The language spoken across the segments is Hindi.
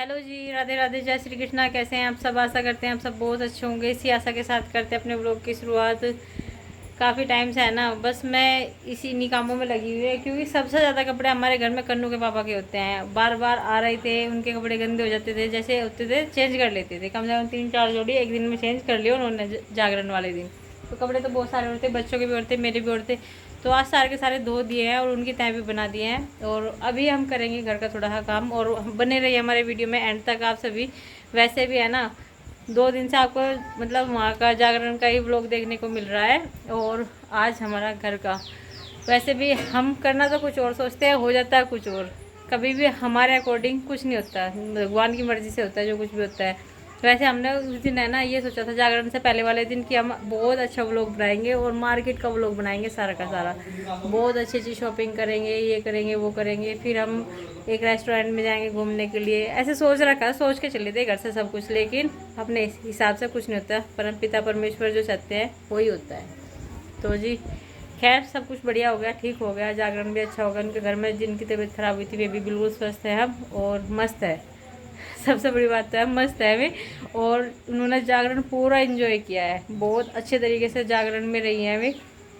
हेलो जी, राधे राधे, जय श्री कृष्णा। कैसे हैं आप सब? आशा करते हैं आप सब बहुत अच्छे होंगे। इसी आशा के साथ करते हैं अपने व्लॉग की शुरुआत। काफ़ी टाइम से है ना, बस मैं इन्हीं कामों में लगी हुई है, क्योंकि सबसे ज़्यादा कपड़े हमारे घर में कन्नू के पापा के होते हैं। बार बार आ रहे थे, उनके कपड़े गंदे हो जाते थे, जैसे होते थे चेंज कर लेते थे। कम से कम 3-4 जोड़ी एक दिन में चेंज कर लिया उन्होंने जागरण वाले दिन। तो कपड़े तो बहुत सारे होते, बच्चों के भी होते, मेरे भी होते। तो आज सारे के सारे धो दिए हैं और उनकी तय भी बना दिए हैं। और अभी हम करेंगे घर का थोड़ा सा काम, और बने रहिए हमारे वीडियो में एंड तक आप सभी। वैसे भी है ना, 2 दिन से आपको मतलब वहाँ का जागरण का ही व्लॉग देखने को मिल रहा है, और आज हमारा घर का। वैसे भी हम करना तो कुछ और सोचते हैं, हो जाता है कुछ और। कभी भी हमारे अकॉर्डिंग कुछ नहीं होता, भगवान की मर्ज़ी से होता है जो कुछ भी होता है। वैसे हमने उस दिन है ना ये सोचा था जागरण से पहले वाले दिन कि हम बहुत अच्छा व्लॉग बनाएंगे और मार्केट का व्लॉग बनाएंगे सारा का सारा। बहुत अच्छी अच्छी शॉपिंग करेंगे, ये करेंगे वो करेंगे, फिर हम एक रेस्टोरेंट में जाएंगे घूमने के लिए। ऐसे सोच रखा, सोच के चले थे घर से सब कुछ, लेकिन अपने हिसाब से कुछ नहीं होता। परम पिता परमेश्वर जो चाहते हैं वही होता है। तो जी खैर, सब कुछ बढ़िया हो गया, ठीक हो गया, जागरण भी अच्छा होगा। उनके घर में जिनकी तबीयत खराब हुई थी वे भी बिल्कुल स्वस्थ है हम, और मस्त है। सबसे बड़ी बात तो है मस्त है वे। और उन्होंने जागरण पूरा एंजॉय किया है, बहुत अच्छे तरीके से जागरण में रही हैं वे।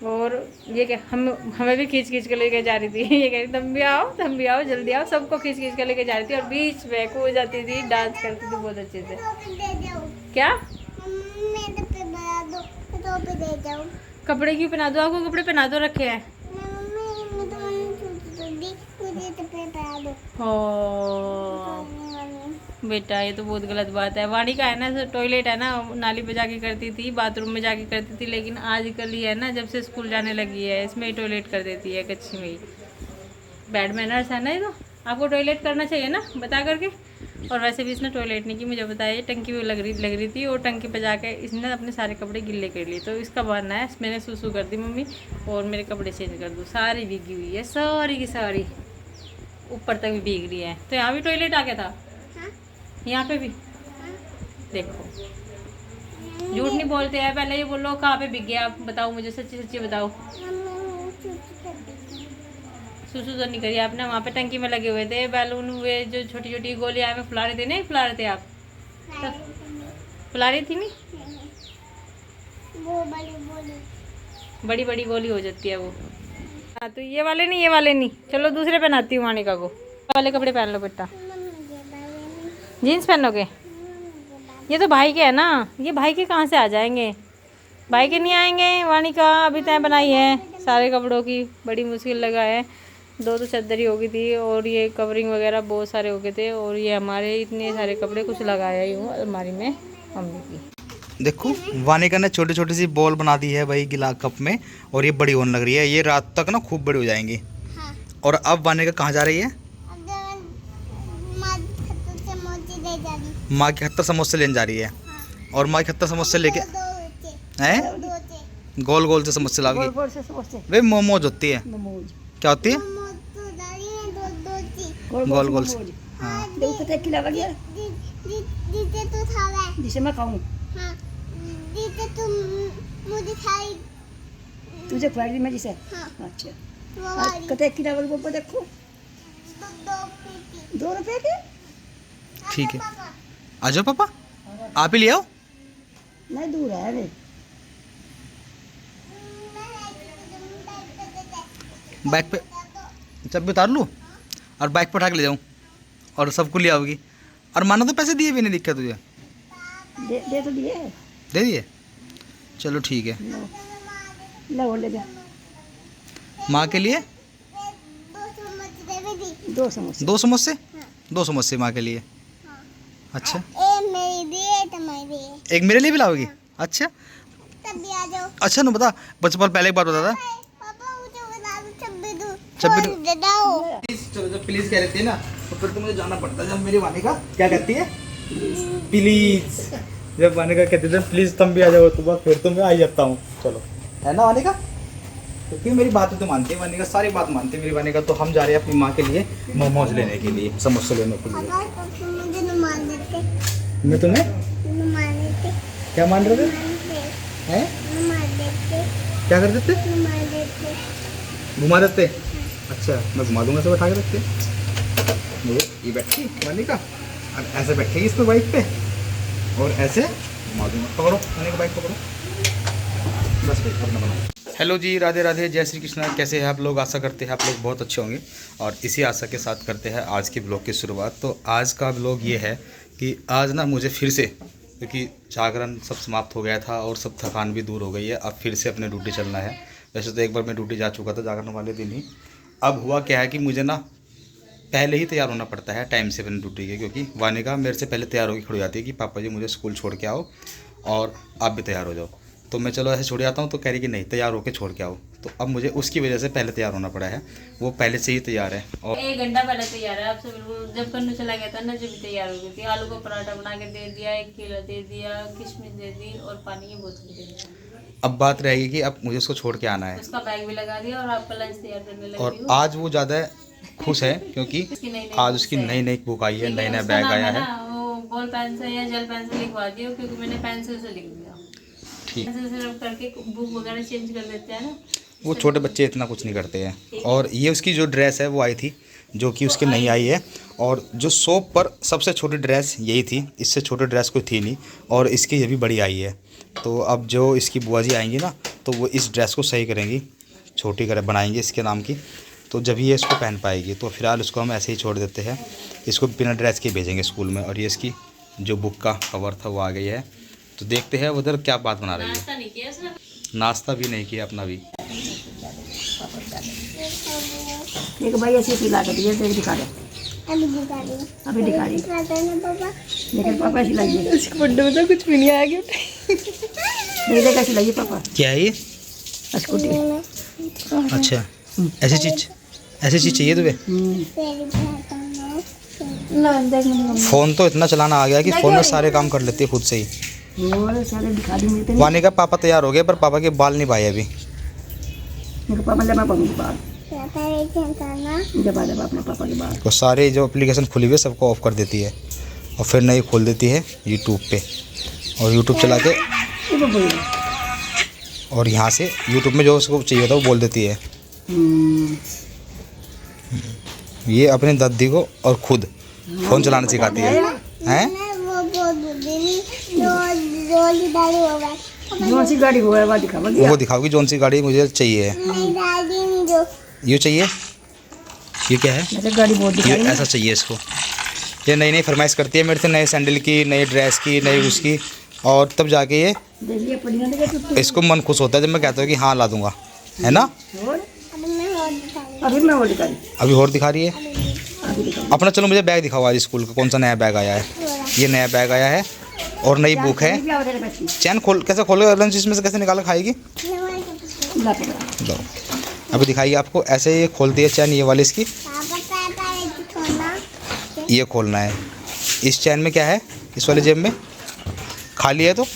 और ये क्या, हमें भी खींच खींच के लेके जा रही थी। ये कह रही तुम भी आओ जल्दी आओ, सबको खींच खींच के लेके जा रही थी, और बीच में कूद जाती थी, डांस करती थी बहुत अच्छे से। क्या कपड़े क्यों पहना दो? आपको कपड़े पहना दो रखे हैं। बेटा ये तो बहुत गलत बात है। वाणी का है ना टॉयलेट है ना, नाली पे जाके करती थी, बाथरूम में जाके करती थी, लेकिन आजकल ही है ना जब से स्कूल जाने लगी है इसमें ही टॉयलेट कर देती है, कच्ची में ही। बैड मैनर्स है ना ये तो। आपको टॉयलेट करना चाहिए ना बता करके। और वैसे भी इसने टॉयलेट नहीं की, मुझे बताया टंकी में लग रही थी, और टंकी पे जाके इसने अपने सारे कपड़े गिल्ले कर लिए। तो इसका बहाना है मैंने सुसु कर दी मम्मी, और मेरे कपड़े चेंज कर दूँ। सारी भीगी हुई है, सारी की सारी ऊपर तक भी भीग रही है। तो यहाँ भी टॉयलेट आ गया था, यहाँ पे भी देखो। झूठ नहीं बोलते हैं, पहले ये बोलो कहाँ पे भीग गया, आप बताओ मुझे, सच्ची सच्ची बताओ। सुसु तो नहीं करी आपने, वहाँ पे टंकी में लगे हुए थे बैलून, वे जो छोटी छोटी गोलियां में फुला रहे थे, नहीं फुला रहे थे आप? फुला रही थी नहीं, वो बड़ी बड़ी गोली हो जाती है वो। हाँ तो ये वाले नहीं, ये वाले नहीं, चलो दूसरे पहनाती हूँ मानिका को। वाले कपड़े पहन लो बेटा। जीन्स पहनोगे? ये तो भाई के है ना, ये भाई के कहाँ से आ जाएंगे? भाई के नहीं आएंगे। वानिका अभी तय बनाई है सारे कपड़ों की, बड़ी मुश्किल लगा है। 2 तो चादर ही हो गई थी, और ये कवरिंग वगैरह बहुत सारे हो गए थे, और ये हमारे इतने सारे कपड़े कुछ लगाया ही हूँ अलमारी में मम्मी की। देखो वानिका ने छोटी छोटी सी बॉल बना दी है भाई गिलास कप में, और ये बड़ी होने लग रही है। ये रात तक ना खूब बड़ी हो जाएंगी। हाँ। और अब वानिका कहाँ जा रही है? माँ के 70 समोसे लेने जा रही है। हाँ। और माँ के 70 समोसे लेके हैं, गोल गोल से समोसे लाओगी? वे मोमोज होती है। क्या होती है? गोल गोल से। हाँ। जिसे मैं खाऊं। हाँ। मुझे खाई, तुझे खुआई मैं जिसे। हाँ। अच्छा कते किला वाली बोल देखो, 2 रुपए के। ठीक है, आ जाओ पापा, आप ही ले आओ। नहीं दूर है रे। बाइक पे चाबी उतार लूँ और बाइक पर उठा के ले जाऊँ, और सबको ले आओगी। और मानो तो पैसे दिए भी नहीं, दिक्कत तुझे? दे तो दिए। दे दिए, चलो ठीक है। लो ले जा। माँ के लिए 2 समोसे। 2 समोसे? 2 समोसे माँ के लिए। अच्छा, एक मेरे लिए भी लाओगी? अच्छा अच्छा, ना बता बचपन पहले एक बार बता था। जब प्लीज कह रही थी ना, तो फिर तो मुझे जाना पड़ता। जब मेरी वानिका क्या कहती है प्लीज, जब वानिका कहती है प्लीज तुम भी आ जाओ, तो फिर तो मैं आ जाता हूँ। चलो, है ना वानिका? क्योंकि मेरी बात तो मानती है वानिका, सारी बात मानती है मेरी वानिका। तो हम जा रहे हैं अपनी माँ के लिए मोमोज लेने के लिए, समोसे लेने के लिए। मैं तुम्हें क्या मान रहे थे? हैं? क्या कर देते? घुमा देते। अच्छा, मैं घुमा दूंगा, सब बैठा के रखते। ये बैठी वानिका, और ऐसे बैठेगी इस पे बाइक पे और ऐसे घुमा दूंगा। पकड़ो वानिका बाइक पकड़ो, बस भाई अपना बनाओ। हेलो जी, राधे राधे, जय श्री कृष्ण। कैसे हैं आप लोग? आशा करते हैं आप लोग बहुत अच्छे होंगे और इसी आशा के साथ करते हैं आज की ब्लॉग की शुरुआत। तो आज का ब्लॉग ये है कि आज ना मुझे फिर से, क्योंकि जागरण सब समाप्त हो गया था और सब थकान भी दूर हो गई है, अब फिर से अपने ड्यूटी चलना है। वैसे तो एक बार मैं ड्यूटी जा चुका था जागरण वाले दिन ही। अब हुआ क्या है कि मुझे ना पहले ही तैयार होना पड़ता है टाइम से अपनी ड्यूटी के, क्योंकि वानिका मेरे से पहले तैयार होकर खड़ी जाती है कि पापा जी मुझे स्कूल छोड़ के आओ और आप भी तैयार हो जाओ। तो मैं चलो ऐसे छोड़ जाता हूँ, तो कह रही कि नहीं तैयार होकर छोड़ के आओ। तो अब मुझे उसकी वजह से पहले तैयार होना पड़ा है, वो पहले से ही तैयार है। और 1 घंटा पहले तैयार है आपसे बिल्कुल। जब कन्नू चला गया था ना, जब तैयार हो गई थी। आलू का पराठा बना के दे दिया, 1 केला दे दिया, किशमिश दे दी और पानी की बोतल दे दी। अब बात रहेगी कि अब मुझे उसको छोड़ के आना है, उसका बैग भी लगा दिया और आपका लंच तैयार करने लगी और हूँ। आज वो ज़्यादा खुश है क्योंकि आज उसकी नई नई बुक आई है, नया बैग आया है। वो बॉल पेन से या जेल पेन से लिखवा दिया, क्योंकि मैंने पेंसिल से लिख दिया। ठीक, पेंसिल से रब करके बुक वगैरह चेंज कर देते हैं ना। वो छोटे बच्चे इतना कुछ नहीं करते हैं। और ये उसकी जो ड्रेस है वो आई थी, जो कि उसकी नहीं आई है। और जो शॉप पर सबसे छोटी ड्रेस यही थी, इससे छोटी ड्रेस कोई थी नहीं, और इसकी ये भी बड़ी आई है। तो अब जो इसकी बुआ जी आएंगी ना, तो वो इस ड्रेस को सही करेंगी, छोटी कर बनाएंगे इसके नाम की, तो जब ये इसको पहन पाएगी। तो फिलहाल इसको हम ऐसे ही छोड़ देते हैं, इसको बिना ड्रेस के भेजेंगे स्कूल में। और ये इसकी जो बुक का कवर था वो आ गई है। तो देखते हैं उधर क्या बात बना रही है। नाश्ता नहीं किया उसने? नाश्ता भी नहीं किया अपना भी। एक भाई ऐसे सिला के दिए, देख दिखा दे, अभी दिखा रही, लेकिन पापा ऐसी लगी है, उसको बड्डे में तो कुछ भी नहीं आ गया। नहीं देख कैसी लगी पापा क्या है ये? स्कूटी। अच्छा, ऐसी चीज़ चाहिए तुम्हें? फ़ोन तो इतना चलाना आ गया कि फ़ोन में सारे काम कर लेती है खुद से ही। सारे दिखा दी मुझे, वानिका पापा तैयार हो गए, पर पापा के बाल नहीं पाए अभी। पापा ले पापा के बाल जब अपने पापा के बाल तो सारे जो एप्लीकेशन खुली हुई है सबको ऑफ कर देती है और फिर नई खोल देती है यूट्यूब पे, और यूट्यूब चला के और यहाँ से यूट्यूब में जो उसको चाहिए होता है वो बोल देती है। ये अपनी दादी को और खुद फ़ोन चलाना सिखाती है। हैं? जो सी गाड़ी हुआ है वो दिखाओगी, वो दिखाओगी कौन सी गाड़ी मुझे चाहिए। ये चाहिए, ये क्या है? ऐसे गाड़ी बहुत ये दिखाई। ऐसा चाहिए इसको। ये नई नई फरमाइश करती है मेरे से, नए सैंडल की, नई ड्रेस की, नई उसकी, और तब जाके ये देखिए पड़ी ना, देखिए इसको मन खुश होता है जब मैं कहता हूँ कि हाँ ला दूंगा, है ना। अभी मैं वो दिखाई, अभी और दिखा रही है अभी दिखाई। अपना। चलो मुझे बैग दिखाओ आज स्कूल का, कौन सा नया बैग आया है। ये नया बैग आया है और नई बुक है। चैन खोल, कैसे खोलेगा लंच इसमें से, कैसे निकाला खाएगी? लो अभी दिखाइए आपको, ऐसे ये खोलती है चैन, ये वाली इसकी, ये खोलना है। इस चैन में क्या है, इस वाली जेब में खाली है, तो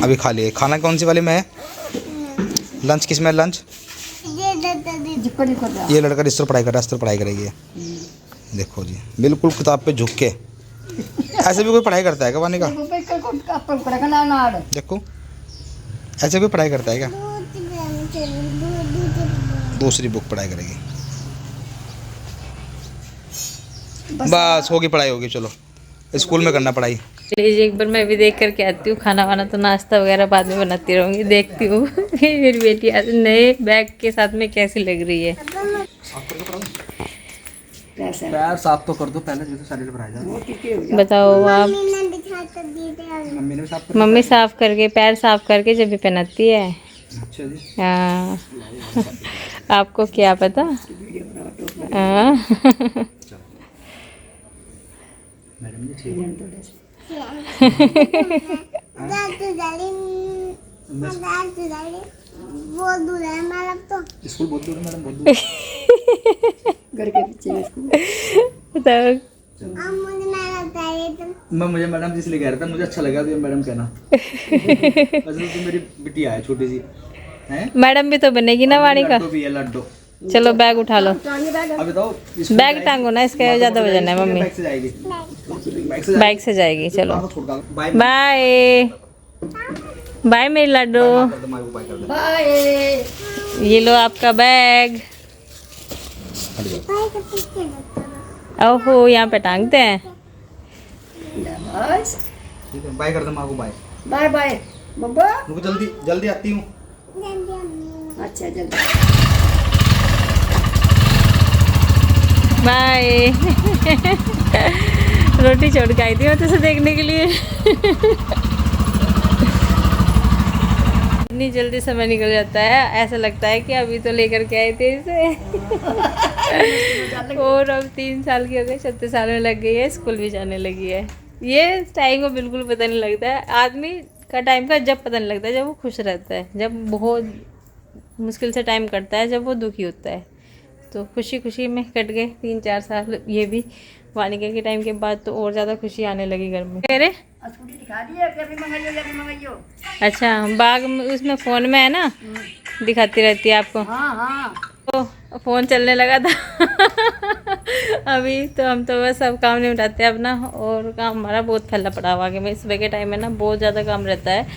अभी खाली है। खाना कौन सी वाली में है? लंच किस में है? लंच ये लड़का इस तरह पढ़ाई कर रहा है, इस तरह पढ़ाई करेगी। देखो जी, बिल्कुल किताब पे झुक के। ऐसे भी कोई पढ़ाई करता है क्या वानिका? देखो ऐसे कोई पढ़ाई करता है क्या? दूसरी बुक पढ़ाई करेगी। बस होगी पढ़ाई, होगी। चलो स्कूल में करना पढ़ाई। लीजिए एक बार मैं भी देख करके आती हूँ। खाना वाना तो नाश्ता वगैरह बाद में बनाती रहूँगी, देखती हूँ मेरी बेटी आज नए बैग के साथ में कैसी लग रही है। पैर साफ तो कर दो पहले, जो शरीर भरा जाए। बताओ आप। मम्मी ने साफ मम्मी साफ करके, पैर साफ करके जब भी पहनाती है। अच्छा जी। हाँ आपको क्या पता। हाँ मैडम जी ठीक स्कूल बहुत दूर है मैडम, बहुत दूर। घर के पीछे स्कूल। बताओ। मैं मुझे मैडम जी इसलिए कह रहा था, मुझे अच्छा लगा तो ये मैडम कहना। वैसे तो मेरी बिटिया है छोटी सी, हैं? मैडम भी तो बनेगी ना वानिका। लड्डू भी है, लड्डू। चलो बैग उठा लो। अब बताओ बैग टांगो ना, इसका ज़्यादा वजन है मम्मी। बाइक से जाएगी, बाइक से जाएगी। चलो बाय बाय बाय मेरी लड्डू। बाय। ये लो आपका बैग। ओहो यहाँ पे टांगते हैं। बस ठीक है, बाय कर दो माँ को, बाय। Bye bye बब्बा। रुको, जल्दी जल्दी आती हूँ। अच्छा जल्दी बाय। रोटी छोड़ के आई थी मैं तो उसे देखने के लिए। इतनी जल्दी समय निकल जाता है, ऐसा लगता है कि अभी तो लेकर के आए थे इसे। और अब 3 साल की हो गई, 36 साल में लग गई है, स्कूल भी जाने लगी है। ये टाइम को बिल्कुल पता नहीं लगता है आदमी का, टाइम का जब पता नहीं लगता है जब वो खुश रहता है, जब बहुत मुश्किल से टाइम कटता है, जब वो दुखी होता है। तो खुशी खुशी में कट गए 3-4 साल ये भी। वानिका के टाइम के बाद तो और ज़्यादा खुशी आने लगी घर में। अरे स्कूटी दिखा दी है, कभी मंगाइयो। अच्छा, बाग में उसमें फ़ोन में है ना, दिखाती रहती है आपको। हाँ हाँ तो फ़ोन चलने लगा था। अभी तो हम तो बस सब काम निपटाते हैं अपना, और काम हमारा बहुत फैला पड़ा हुआ है। सुबह के टाइम में ना बहुत ज़्यादा काम रहता है,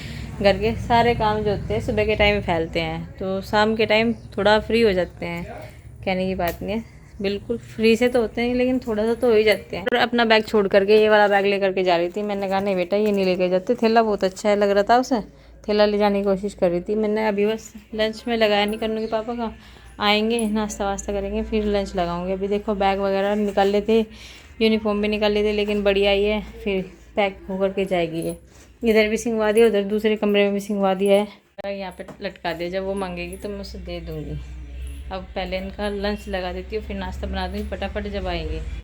घर के सारे काम जो होते हैं सुबह के टाइम में फैलते हैं, तो शाम के टाइम थोड़ा फ्री हो जाते हैं। कहने की बात नहीं है, बिल्कुल फ्री से तो होते हैं लेकिन थोड़ा सा तो हो ही जाते हैं। और अपना बैग छोड़ करके ये वाला बैग लेकर के जा रही थी। मैंने कहा नहीं बेटा ये नहीं लेकर जाते, थैला बहुत अच्छा है लग रहा था उसे, थैला ले जाने की कोशिश कर रही थी। मैंने अभी बस लंच में लगाया नहीं, करने के पापा का आएंगे, नाश्ता वास्ता करेंगे, फिर लंच लगाऊंगे। अभी देखो बैग वगैरह निकाल लेते, यूनिफॉर्म भी निकाल लेते, लेकिन बढ़िया ही है, फिर पैक होकर के जाएगी ये। इधर भी सिंगवा दिया, उधर दूसरे कमरे में भी सिंगवा दिया है, यहाँ पे लटका दिया। जब वो मांगेगी तो मैं उसे दे दूँगी। अब पहले इनका लंच लगा देती हूँ, फिर नाश्ता बना दूँगी फटाफट जब आएंगे।